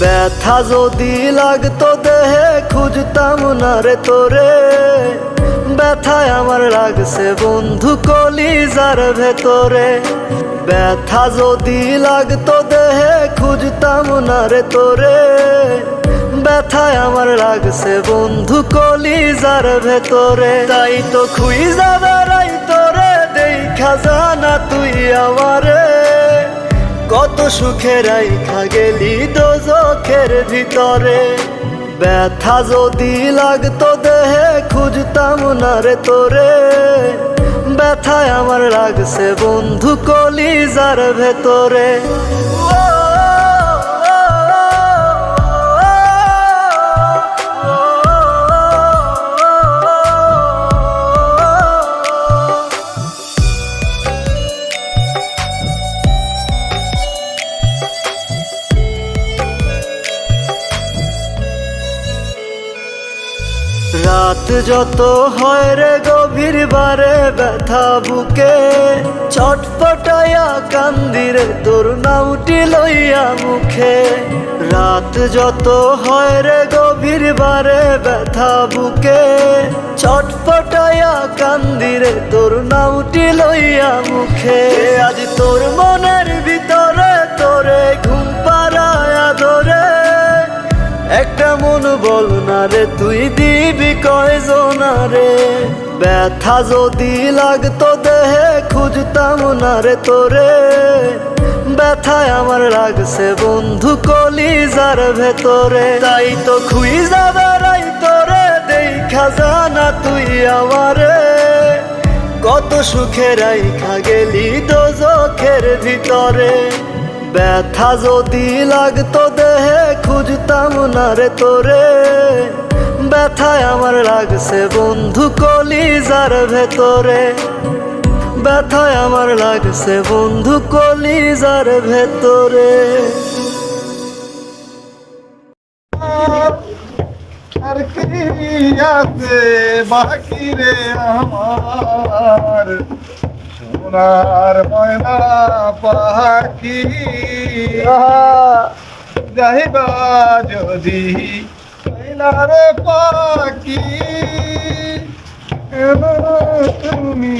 ব্যথা যদি লাগতো দেহে খুঁজতাম না রে তোরে, ব্যথায় আমার লাগছে বন্ধু কলিজার ভেতরে। ব্যথা যদি লাগতো দেহে খুঁজতাম না রে তোরে, ব্যথায় আমার লাগছে বন্ধু কলিজার ভেতরে। তাই তো খুইজা বেড়াই তোরে, দেখা জানা তুই আমারে, কত সুখে রাইখা গেলি দোজখের ভিতরে। ব্যথা যদি লাগতো দেহে খুঁজতাম না রে তোরে, ব্যথায় আমার লাগছে বন্ধু কলিজার ভেতরে। রাত যত হয় রে গভীর বারে ব্যথা বুকে, ছটফটাইয়া কান্দি রে তোর নামটি লইয়া মুখে। রাত যত হয় রে গভীর বারে ব্যথা বুকে, ছটফটাইয়া কান্দি রে তোর নামটি লইয়া মুখে। আজ তোর মনের ভিতরে তোরে ঘুম পাড়ায়া ধরে, একটা মন বল না রে তুই দিবি কয়জনা রে। ব্যথা যদি লাগতো দেহে খুঁজতাম না রে তোরে, ব্যথায় আমার লাগছে বন্ধু কলিজার ভেতরে। তাই তো খুইজা বেড়াই তোরে, দেখা জানা তুই আমারে, কত সুখে রাইখা গেলি দোজখের ভিতরে। ব্যথা যদি লাগতো দেহে খুঁজতাম না রে তোরে, ব্যথায় আমার লাগছে বন্ধু কলিজার ভেতরে। ব্যথায় আমার লাগছে বন্ধু কলিজার ভেতরে। আর কি আছে বাকি রে আমার, সোনার ময়না পাখি যাইবা যদি ময়নার পাখি তুমি